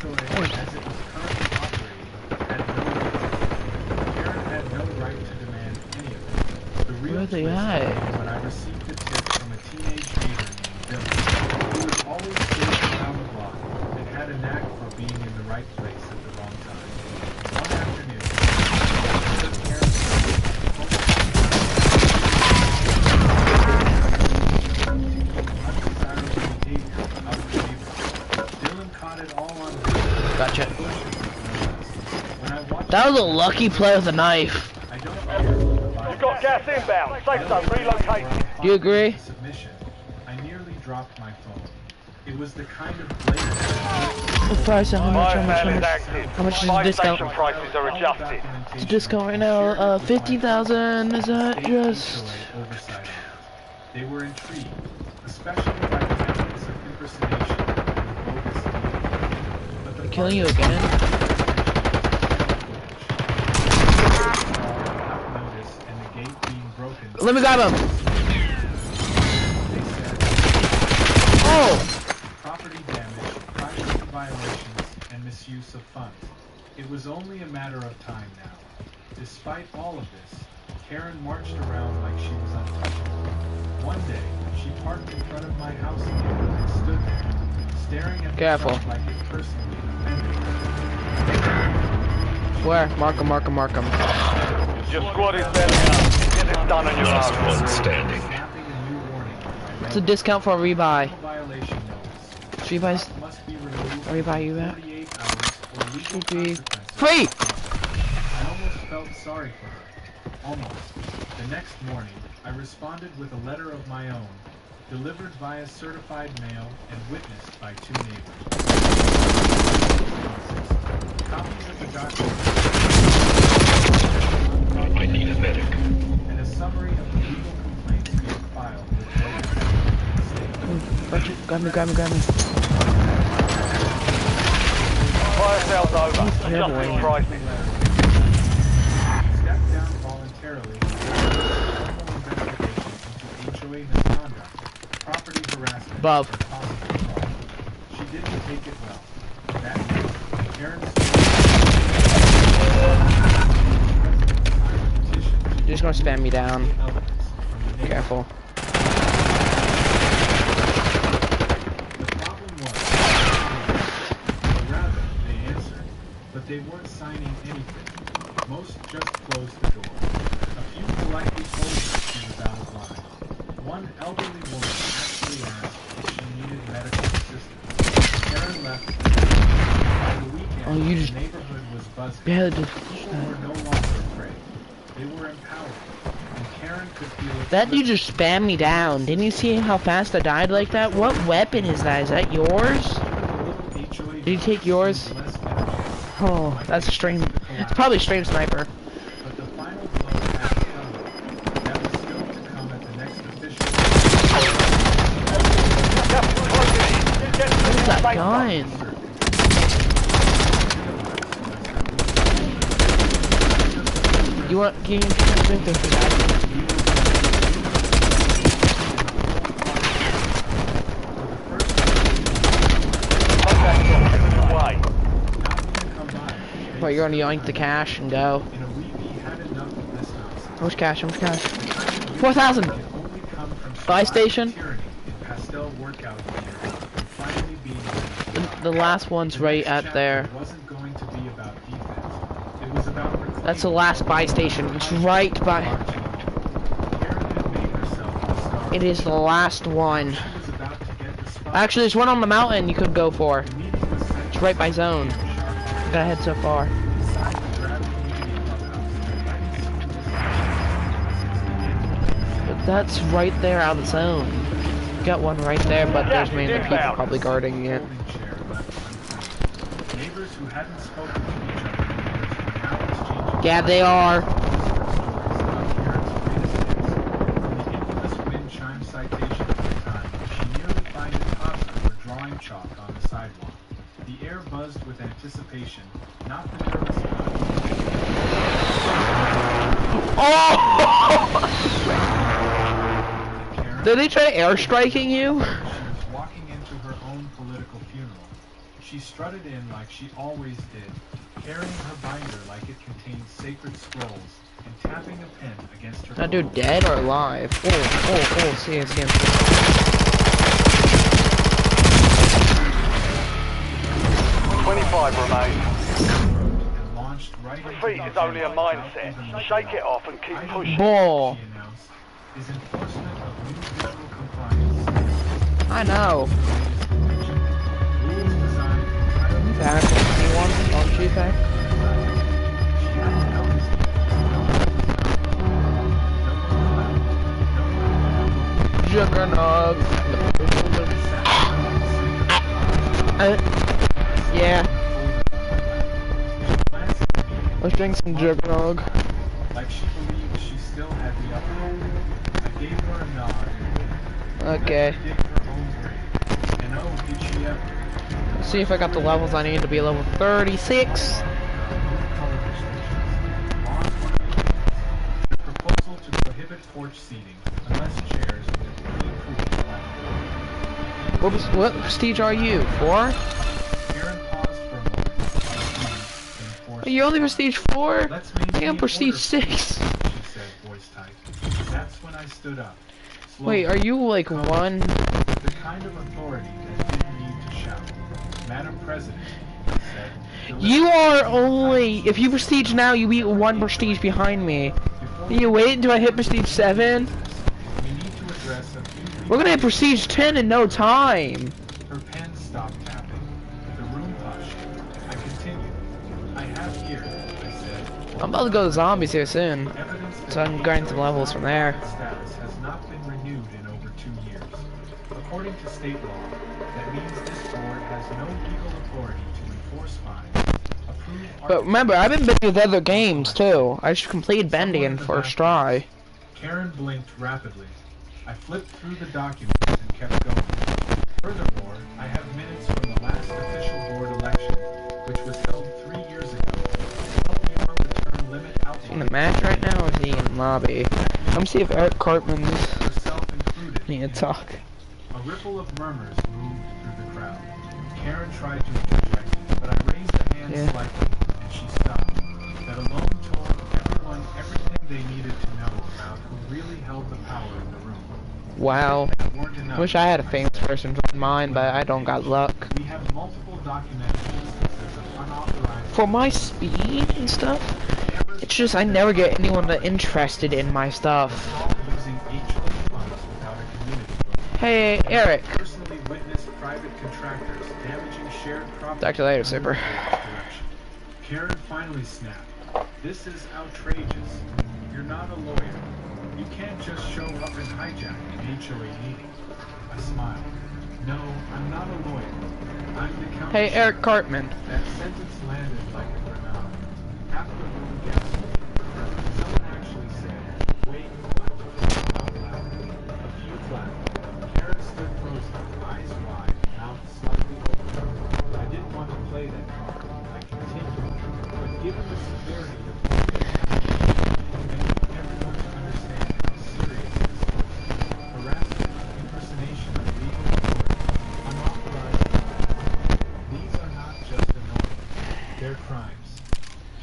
S6: HOA, as it was currently operating, had no right. Karen had no right to demand
S2: the guy?
S6: When I received a tip from a teenage neighbor named Billy, who was always chasing around the block and had a knack for being in the right place at the wrong time. One afternoon, Dylan caught it all on video.
S2: Gotcha.
S6: When I watched
S2: That was a lucky play with a knife.
S6: I don't care.
S3: You've got gas inbound. Safe zone relocated.
S2: Do you agree?
S6: Submission. I nearly dropped my phone. It was the kind of blatant.
S2: Price, how much, how much, how
S3: Fire sale is
S2: much?
S3: active.
S2: How much is the
S3: Fire
S2: discount?
S3: station prices are adjusted.
S2: It's a discount right now, 15,000, is that just...
S6: Oversight. They were intrigued, especially by the methods of impersonation and bogus deed. But the
S2: Killing you again?
S6: notice and the gate being broken.
S2: Let me grab him!
S6: They said
S2: Oh!
S6: property damage, privacy violations, and misuse of funds. It was only a matter of time now. Despite all of this, Karen marched around like she was untouchable. One day, she parked in front of my house again and stood there, staring at
S2: Careful.
S6: the truck like it personally offended her.
S2: Where? Mark him, mark him, mark him.
S3: Your squad is better up. Get this done on your
S4: Last
S3: own.
S4: one standing.
S6: Snapping a new warning.
S2: It's a discount for a rebuy.
S6: Violation notice.
S2: Rebuys?
S6: Must be removed
S2: Where rebuy you at?
S6: 48 hours or legal
S2: Should be
S6: consequences.
S2: free!
S6: I almost felt sorry for her. Almost. The next morning, I responded with a letter of my own, delivered via certified mail and witnessed by 2 neighbors. Copies of the document
S4: I need a medic.
S6: and a summary of the legal complaints being filed with
S2: Gotcha. Grab me, grab me, grab me.
S3: Fire sale's over.
S2: Yeah, boy.
S3: Adjusting prices.
S6: stepped down voluntarily and formal investigation into HOA misconduct, property harassment,
S2: Above.
S6: and possible fraud. She didn't take it well. That night, Karen
S2: You're just gonna spam me down. Careful.
S6: The problem was, or rather, they answered, but they weren't signing anything. Most just closed the door. A few politely told her she was out of line. One elderly woman actually asked if she needed medical assistance. Karen left. By the weekend,
S2: Oh, you just-
S6: the neighborhood was buzzing.
S2: Yeah, just...
S6: People were no longer afraid. They were empowered. And Karen could feel it.
S2: That dude just spammed me down. Didn't you see how fast I died like that? What weapon is that? Is that yours? Did you take yours? Oh, that's a stream. It's probably a stream sniper.
S6: But the final blow had come. That was still to come at the next official.
S2: What is that gun? You want? Can you drink this for that? What, you're gonna yoink the cash and go?
S6: In a week, he had enough of this nonsense.
S2: How much cash? How much cash? 4,000!
S6: It only come from
S2: Buy station?
S6: tyranny in pastel workout gear and finally being
S2: The last one's right at there.
S6: wasn't going to be about defense. It was about reclaiming
S2: That's the last buy station. It's right by.
S6: Karen had made herself the star.
S2: It is the last one.
S6: She was about to get the spot.
S2: Actually, there's one on the mountain you could go for.
S6: The meeting was set
S2: It's right by zone. Gotta head so far.
S6: inside the Gravity Media Clubhouse.
S2: But that's right there out of zone. Got one right there, but there's mainly people probably guarding it.
S6: Folding chair left unturned. Neighbors who hadn't spoken to each other in years were now exchanging
S2: Yeah, they are.
S6: the infamous wind chime citation at the time, she nearly fined a toddler for drawing chalk on the sidewalk. The air buzzed with anticipation, not the nervous kind.
S2: Oh!
S6: Karen,
S2: Did they try airstriking you?
S6: she was walking into her own political funeral. She strutted in like she always did, carrying her binder like it contained sacred scrolls, and tapping a pen against her
S2: That dude
S6: palm.
S2: dead or alive? See.
S3: 25 remain.
S6: And launched right into
S3: Defeat
S6: the
S3: is only a
S6: without
S3: mindset.
S6: even looking
S3: Shake
S6: up.
S3: it off and keep pushing.
S2: Ball.
S6: She announced, is enforcement of new visual compliance.
S2: I know.
S6: Rules designed entirely
S2: Back. You want on G pack?
S6: She hadn't noticed it.
S2: Juggernog. Yeah. Let's drink some Juggernog.
S6: Like she believed she still had the upper hand. I gave her a nod.
S2: Okay.
S6: Let her dig her own grave. And oh, did she ever?
S2: Let's see if I got the levels I need to be level 36.
S6: Proposal to prohibit porch seating unless chairs with pre-approved.
S2: What prestige are you? 4?
S6: Karen paused for a moment.
S2: Are you only prestige 4?
S6: Let's
S2: I think I'm prestige 6.
S6: She said, voice tight. That's when I stood up.
S2: Wait, are you like 1?
S6: With the kind of authority that didn't need to shout. Madam President, I said.
S2: You are only, if you prestige now, you beat 1 prestige behind me. You wait until I hit prestige 7?
S6: We need to address a few.
S2: We're gonna hit prestige 10 in no time.
S6: Her pen stopped tapping. The room hushed. I continued. I have here, I said.
S2: I'm about to go to zombies here soon,
S6: Evidence
S2: so I can grind some levels from there.
S6: status has not been renewed in over 2 years. According to state law, that means this board has no legal authority to enforce fines.
S2: But remember, I've been busy with other games too. I just completed Bendy in first try.
S6: Karen blinked rapidly. I flipped through the documents and kept going. Furthermore, I have minutes from the last official board election, which was held 3 years ago. Well beyond the term limit outline.
S2: In the match right now, or is he in lobby? Come see if Eric Cartman's
S6: Herself included.
S2: need to talk.
S6: A ripple of murmurs moved through the crowd. Karen tried to interject, but I raised a hand slightly, and she stopped. That alone told everyone everything they needed to know about who really held the power in the room.
S2: Wow.
S6: That weren't enough,
S2: Wish I had a famous person join mine, but I don't got luck.
S6: We have multiple documented instances of unauthorized.
S2: For my speed and stuff, it's just I never get anyone that interested in my stuff.
S6: Using HO funds without a community.
S2: Hey, Eric.
S6: Personally witnessed private contractors damaging shared property.
S2: Talk to you later, Super.
S6: Karen finally snapped. This is outrageous. You're not a lawyer. You can't just show up and hijack an HOA meeting. I smiled. No, I'm not a lawyer. I'm the county.
S2: Hey, Eric Cartman.
S6: That sentence landed like a grenade. Half the room gasped. Someone actually said, wait, what? Out loud. A few clapped. Karen stood frozen, eyes wide, mouth slightly open. I didn't want to play that card. I continued. But given the severity of what happened, I need everyone to understand how serious this is. Harassment, impersonation of legal authority, unauthorized violence. These are not just annoying. They're crimes.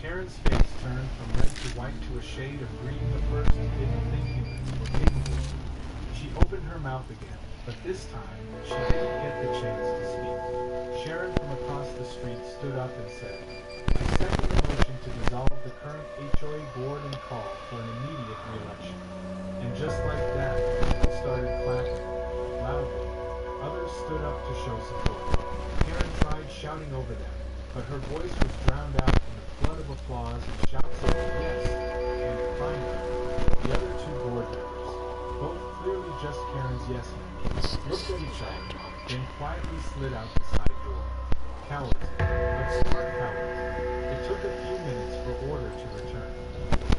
S6: Karen's face turned from red to white to a shade of green the first didn't think humans were capable. She opened her mouth again, but this time she didn't get the chance to speak. Sharon from across the street stood up and said, I second the motion to dissolve the current HOA board and call for an immediate re-election. And just like that, people started clapping, loudly. Others stood up to show support. Karen tried shouting over them, but her voice was drowned out in a flood of applause and shouts of yes, and finally, the other 2 board members, both clearly just Karen's yes men, looked at each other, then quietly slid out the side door. Cowards, but smart cowards. It took a few minutes for order to return.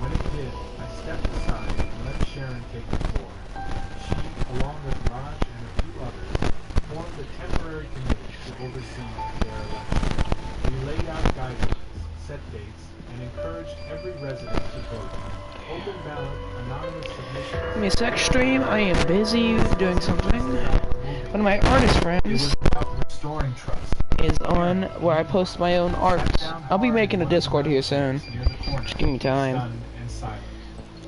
S6: When it did, I stepped aside and let Sharon take the floor. She, along with Raj and a few others, formed a temporary committee to oversee their election. We laid out guidelines, set dates, and encouraged every resident to vote. Open ballot, anonymous submission.
S2: Give me a sec, stream. I am busy doing something. One of my artist
S6: It
S2: friends
S6: was about restoring trust.
S2: is on where I post my own art. I'll be making a Discord here soon. Just give me time.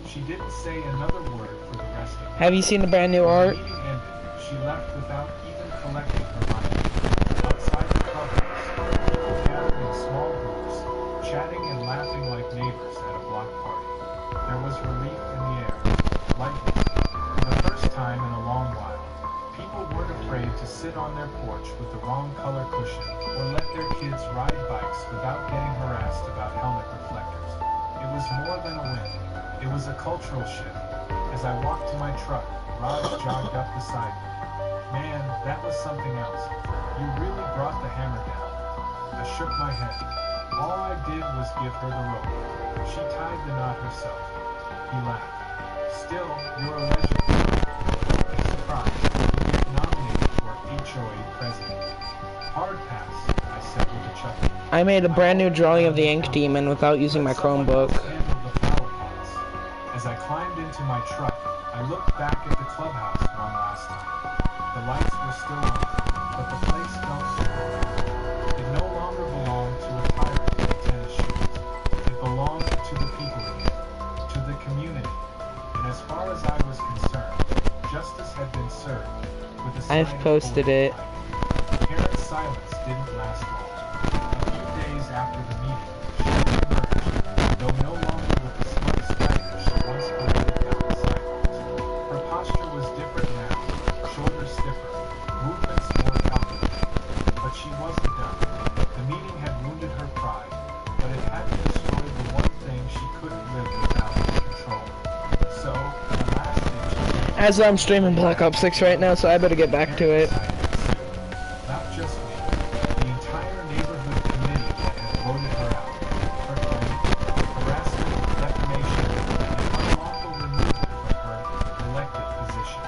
S6: She didn't say another word for the rest of it.
S2: Have you seen the brand new
S6: When the
S2: art?
S6: meeting ended, she left without even collecting her belongings. Outside the clubhouse, people gathered in small groups, chatting and laughing like neighbors at a block party. There was relief in the air, lightning. For the first time in a long while, people weren't afraid to sit on their porch with the wrong color cushion or let their kids ride bikes without getting harassed about helmet reflectors. It was more than a win. It was a cultural shift. As I walked to my truck, Raj jogged up beside me. Man, that was something else. You really brought the hammer down. I shook my head. All I did was give her the rope. She tied the knot herself. He laughed. Still, you're a legend. Don't be surprised. You get nominated for HOA president. Hard pass, I said with a chuckle.
S2: I made a brand new drawing of the Ink Demon without using my Chromebook.
S6: As I climbed into my truck, I looked back at the clubhouse one last time. The lights were still on, but the place felt different. It no longer belonged to a tyrant in tennis shoes. It belonged to the people in it, to the community. And as far as I was concerned, justice had been served with a sign
S2: I've posted it.
S6: Karen's silence didn't last long. A few days after the meeting, she emerged, though no longer with the smart swagger she once paraded down the sidewalks. Her posture was different now, shoulders stiffer, movements more calculated. But she wasn't done. The meeting had wounded her pride, but it hadn't destroyed the one thing she couldn't live without under control. So, in a last-ditch
S2: As I'm streaming Black Ops 6 right now, so I better get back to it.
S6: not just me, the entire neighborhood committee that had voted her out. Her claim, harassment, defamation, and unlawful removal from her elected position.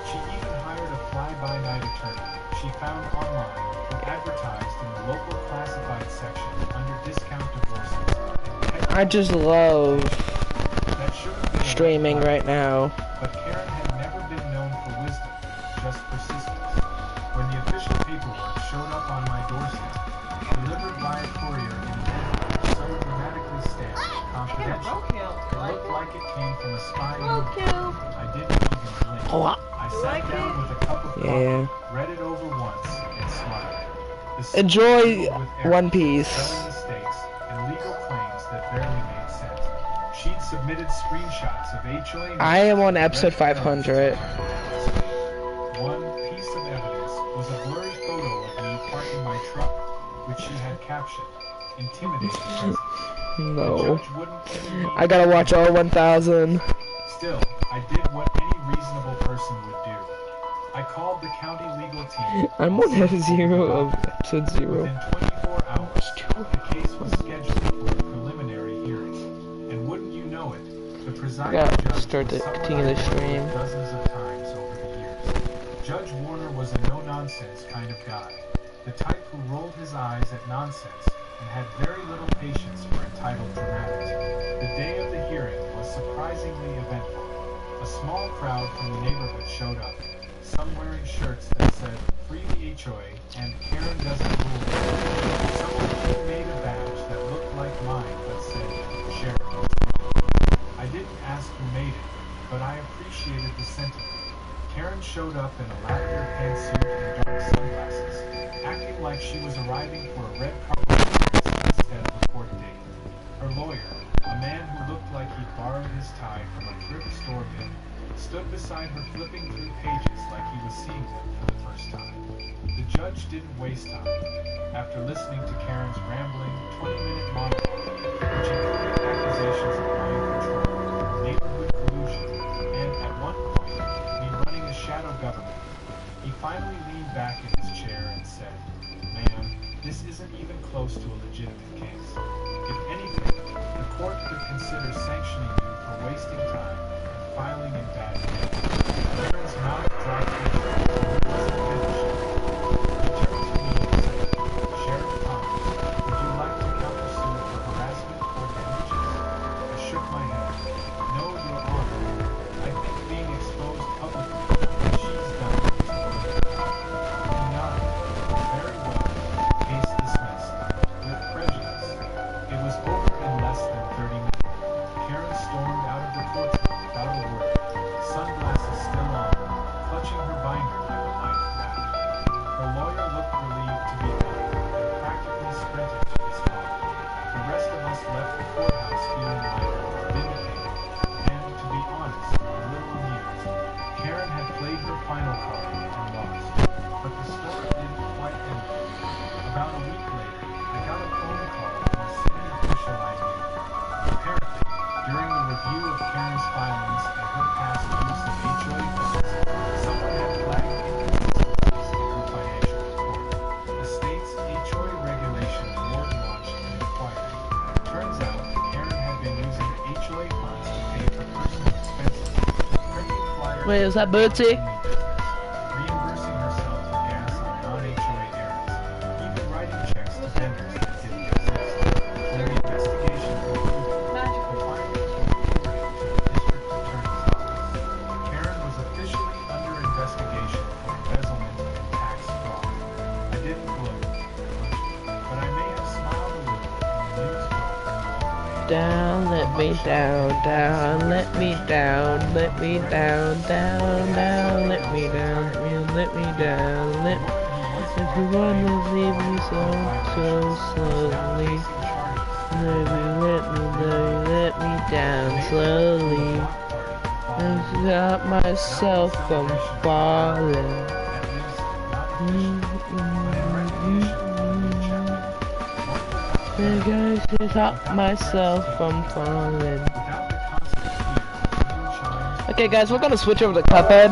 S6: She even hired a fly-by-night attorney she found online who advertised in the local classified section under discount divorces. And
S2: I just love
S6: that should have been a
S2: streaming
S6: red flag.
S2: right now.
S6: But Karen had never been known for wisdom, just persistence. When the official paperwork showed up on my doorstep, delivered by a courier in Denver, so dramatically stamped, confidential, it looked like it came from a spy unit. I didn't even blink. I sat down with a cup of
S2: Yeah.
S6: coffee, read it over once, and smiled. The scene
S2: Enjoy
S6: filled with errors,
S2: One Piece.
S6: spelling mistakes, and legal claims that barely made sense. She'd submitted screenshots of HOA.
S2: I am on episode 500.
S6: One piece of evidence was a blurry photo of me parking my truck, which she had captioned, "Intimidating presence." The
S2: No.
S6: judge wouldn't intervene.
S2: I gotta watch all 1000.
S6: Still, I did what any reasonable person would do. I called the county legal team.
S2: I'm on F0 of episode 0.
S6: Within 24 hours, the case was scheduled for a preliminary hearing. And wouldn't you know it, the presiding
S2: I gotta
S6: judge
S2: start
S6: was
S2: the
S6: someone
S2: king of
S6: I
S2: the
S6: worked with
S2: stream.
S6: dozens of times over the years. Judge Warner was a no-nonsense kind of guy, the type who rolled his eyes at nonsense and had very little patience for entitled dramatics. The day of the hearing was surprisingly eventful. A small crowd from the neighborhood showed up, some wearing shirts that said, "Free the HOA," and "Karen doesn't rule." Someone even made a badge that looked like mine but said, "Sheriff." I didn't ask who made it, but I appreciated the sentiment. Karen showed up in a lavender pantsuit and dark sunglasses, acting like she was arriving for a red carpet appearance instead of a court date. Her lawyer, a man who looked like he'd borrowed his tie from a thrift store bin, stood beside her flipping through pages like he was seeing them for the first time. The judge didn't waste time. After listening to Karen's rambling, 20-minute monologue, which included accusations of mind control, neighborhood collusion, and, at one point, me running a shadow government, he finally leaned back in his chair and said, "Ma'am, this isn't even close to a legitimate case. If anything, the court could consider sanctioning you for wasting time and filing in bad faith." Karen's mouth dropped open, and wasn't finished. He turned to me and said, "Sheriff Thomas, would you like to countersue for harassment or damages?" I shook my head. "No, Your Honor. I think being exposed publicly, what she's done, is worth it." He nodded. "Very well. view of Karen's filings and her past use of HOA funds, someone had flagged inconsistencies in her financial report. The state's HOA regulations board launched an inquiry. Turns out, Karen had been using HOA funds to pay for personal expenses, printing flyers.
S2: Wait, is that Bootsy?
S6: Reimbursing herself for gas on non-HOA errands, even writing checks to vendors that didn't exist. When the investigation concluded, the findings were forwarded to the district attorney's office. Karen was officially under investigation for embezzlement and tax fraud. I didn't gloat, but I may have smiled a little when the news broke in the local paper.
S2: Down, let me down, down, let me down, let me down, down, down, let me down, let me down, let me. If you wanna leave me so slowly, let me down slowly. I stop myself from falling. I gotta stop myself from falling. Okay guys, we're gonna switch over to Cuphead.